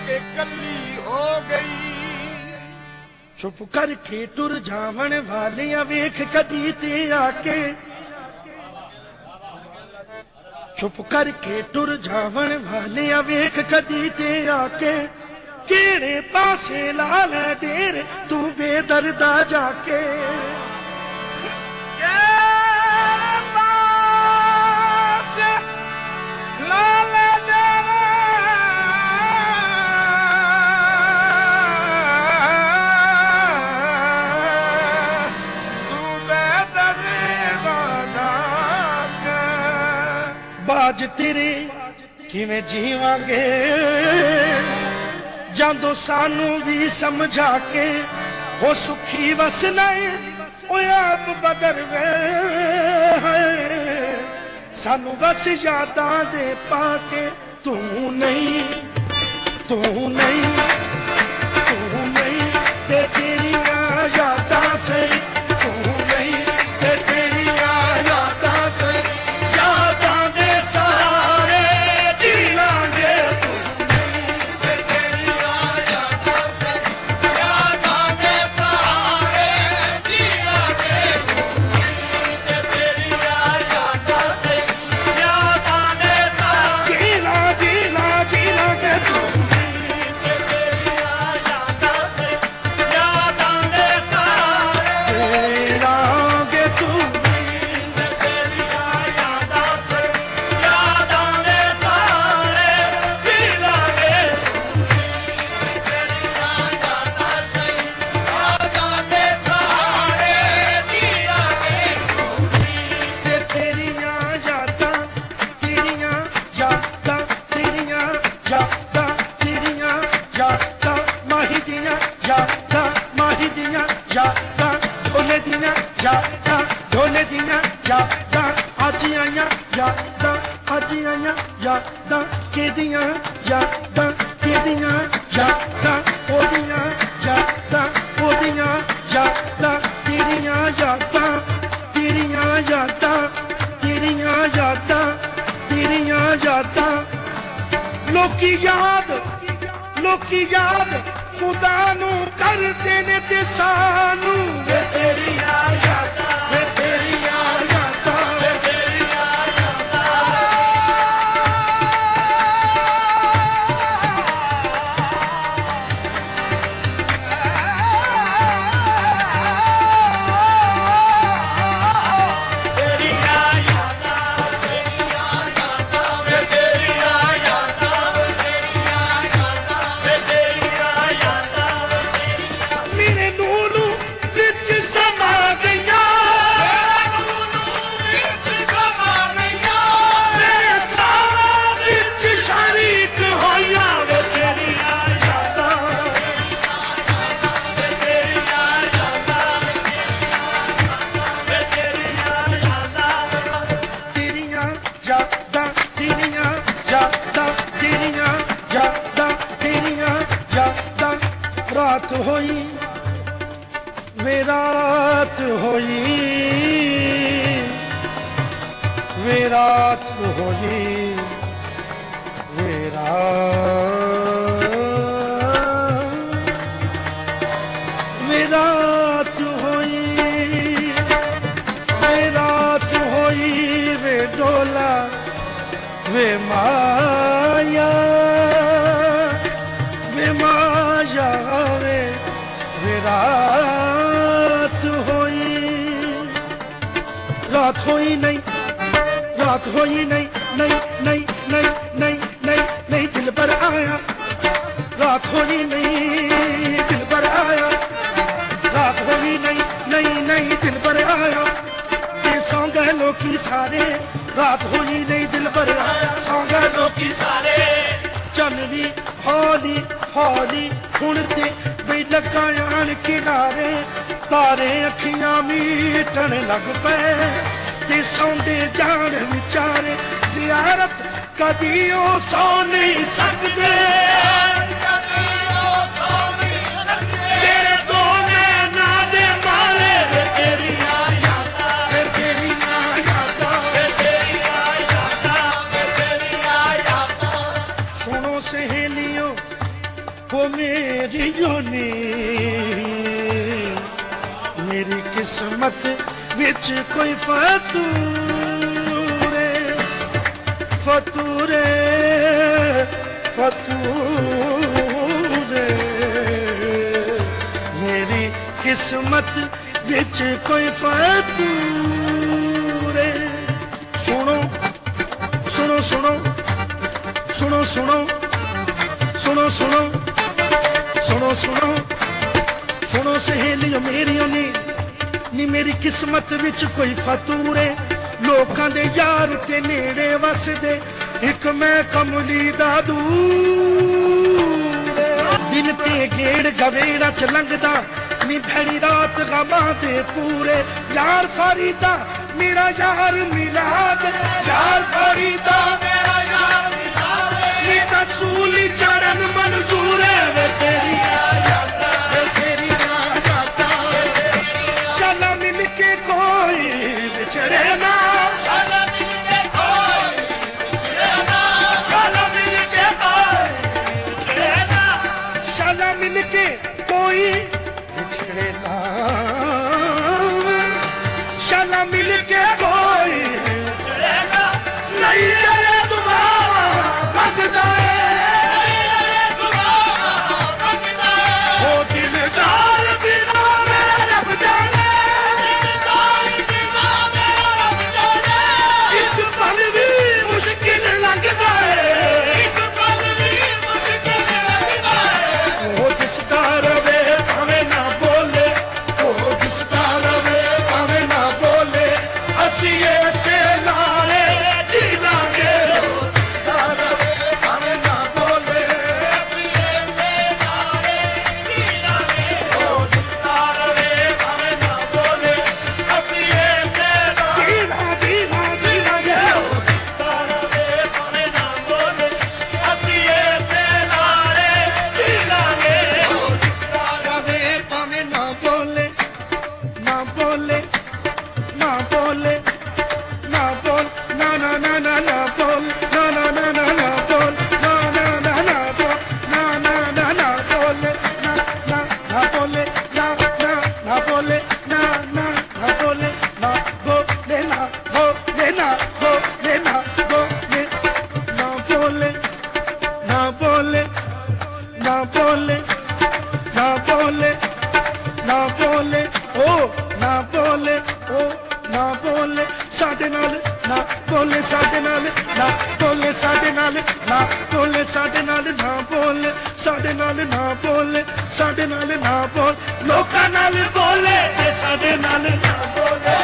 के कली हो गई। चुप करके टुर जावन वालियां वेख कदी ते आके, चुप करके टुर जावन वालियां वेख कदी ते आके, केड़े पासे ला ले देर तू बेदर्दा जाके। बाज तेरे किवें जीवांगे जांदो सानू भी समझा के, वो सुखी वसना ओ आप बदर वे सानू बस यादां दे पाके। तू नहीं तू नहीं तू नहीं ते तेरियां यादां से, तू नहीं ते तेरियां यादां से, यादां दे सहारे जी लांगे। तू नहीं ते तेरियां यादां से, यादां दे सहारे जी लांगे। तू नहीं ते तेरियां यादां से, यादां दे सहारे जी लांगे। तू लोकी याद खुदा नू करदे ने ते सानू वे तेरियां यादां, वे तेरियां यादां, वे तेरियां यादां। रात होई वे रात होई, वे रात होई, वे रात होई, वे रात होई, वे डोला वे माया, वे माया वे रात होई। रात होई नहीं, रात होई नहीं, नहीं नहीं नहीं नहीं नहीं नहीं दिल पर आया, रात होई नहीं दिल पर आया, रात होई नहीं नहीं नहीं दिल पर आया। ये सौ गए लोकी सारे, रात होई नहीं दिल पर आया, सौ गए लोकी सारे। चल भी हौली हौली हुण ते वे लगायान किनारे, तारे अखियां मीटन लग पे ते सौंदे जान विचारे। जियारत कदी ओ सौ नहीं सकदे, तेरे दो नैना दे मारे वे तेरियां यादां, वे तेरियां यादां, वे तेरियां यादां, वे तेरियां यादां। सुनो सहेलियों वो मेरी योनी मेरी किस्मत विच कोई फतूरे फतूरे फतूरे मेरी किस्मत विच कोई फतूरे सुनो सुनो सुनो सुनो सुनो सुनो सुनो सुनो सुनो सुनो सहेलियों मेरियों नी मेरी किस्मत विच कोई फतूरे लोकां दे यार ते नेड़े वसदे एक मैं कमली दा दूर दिन ते गेड़ गवेड़ा च लंघदा नी भैड़ी रात गमां दे पूरे यार फरीदा मेरा यार मिलाद यार फरीदा मेरा यार मिलाद मेरा सूली चढ़न मंजूर है वे तेरी शाला मिल के कोई बिछड़े ना शाला मिल के कोई बिछड़े ना शाला मिल के कोई बिछड़े ना शाला मिल के कोई बिछड़े ना शाला मिल के कोई बिछड़े ना नहीं तेरे दुआवा मंगदा है वो दिलदार बिना मेरा रब जाने मुश्किल लगता है एक पल भी मुश्किल लगता है वो जिसका रवे भावे ना बोले वो जिसका रवे भावे ना बोले हंसिए से लारे जी लागे वो जिसका रवे भावे ना बोले हंसिए से लारे जी लागे वो जिसका रवे भावे ना बोले हंसिए से लारे जी लागे ਸਾਡੇ ਨਾਲ ਨਾ ਬੋਲੇ ਸਾਡੇ ਨਾਲ ਨਾ ਬੋਲੇ ਸਾਡੇ ਨਾਲ ਨਾ ਬੋਲੇ ਸਾਡੇ ਨਾਲ ਨਾ ਬੋਲੇ ਸਾਡੇ ਨਾਲ ਨਾ ਬੋਲੇ ਸਾਡੇ ਨਾਲ ਨਾ ਬੋਲ ਲੋਕਾਂ ਨਾਲ ਬੋਲੇ ਤੇ ਸਾਡੇ ਨਾਲ ਨਾ ਬੋਲੇ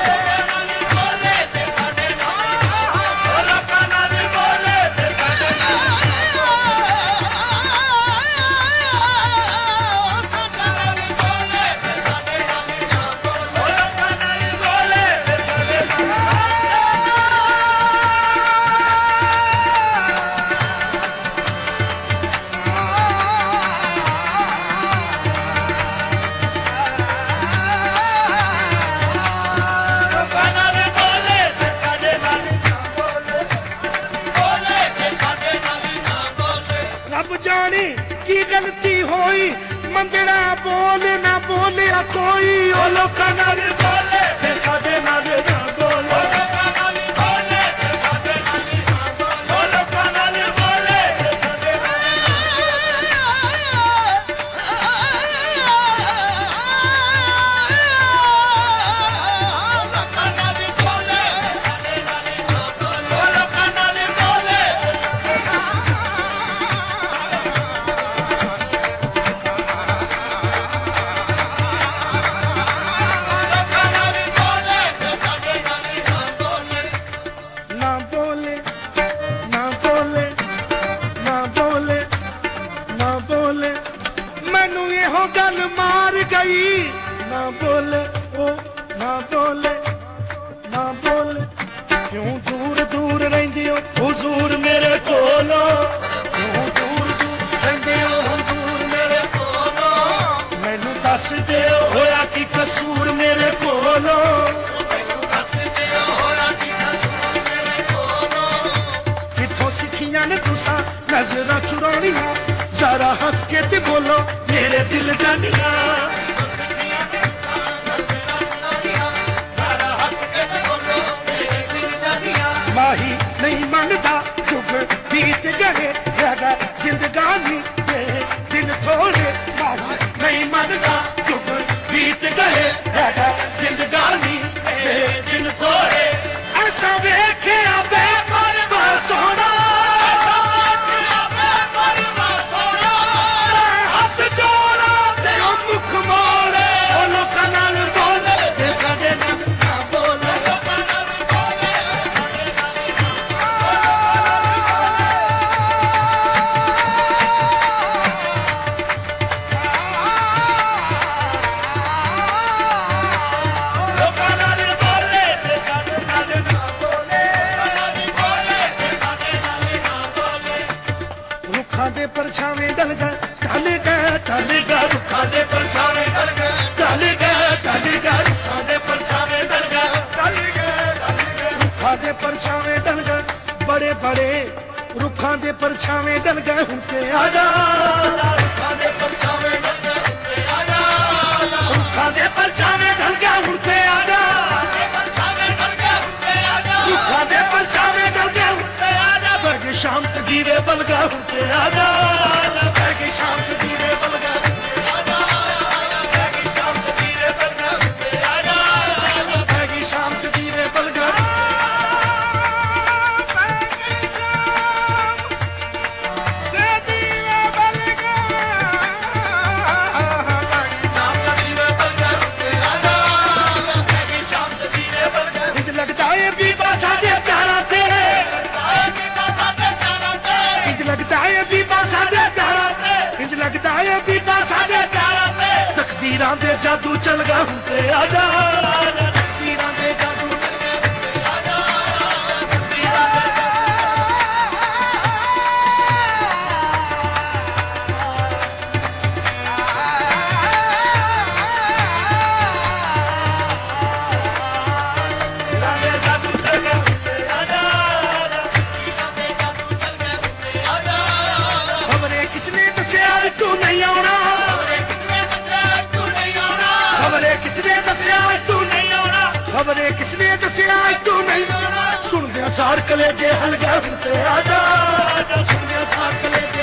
की गलती होई मंगड़ा बोल ना बोलिया कोई ओ लोकां नाल बोले ते साडे नाल ना बोले ना बोले ओ ना बोले ना बोले क्यों दूर दूर रहिंदे हो हुजूर मेरे कोलो क्यों दूर दूर रहिंदे हो हुजूर मेरे कोलो मैनू दस दे होया की कसूर मेरे कोलो किथों सिखियां ने तुसां नजरां चुराणियां जरा हंस के ते बोलो मेरे दिल जानिया माही नहीं मनदा जुग बीत गए रगा जिंदगानी के दिन थोड़े माही नहीं मनदा जुग बीत गए रगा जिंदगानी के दिन थोड़े ऐसा वेखे आबे पर सोना हाथ जोड़ा ते मुख मोड़े लोकां नाल बोले ते साडे नाल बोले दे परछावे डल गए रुखा दे परछावे डल गए रुखा दे परछावे डल गए रुखा दे परछावे डल गए बड़े बड़े रुखा दे परछावे डल गए हुनके आजा रुखा दे परछावे डल गए हुनके आजा रुखा दे परछावे डल गए हुनके आजा रुखा दे परछावे डल गए हुनके आजा बरगे शाम तदीरे बलगा हुनके आजा बरगे शाम तदीरे बलगा हुनके आजा बरगे शाम तदीरे बलगा हुनके आजा बरगे शाम तदीरे बलगा लगता है बीबा साडे प्यारा ते इंज लगता है बीबा साडे प्यारा ते इंज लगता है बीबा साडे प्यारा ते तकदीरां दे जादू चल गा हुंदे आजा तकदीरां दे जादू चल गा हुंदे आजा तकदीरां दे तू नहीं आना खबरें किसने दसिया तू नहीं आना खबरें किसने दसिया तू नहीं आना सुन दे सार कलेजे हल गए हुंदे आजा सुन दे सार कलेजे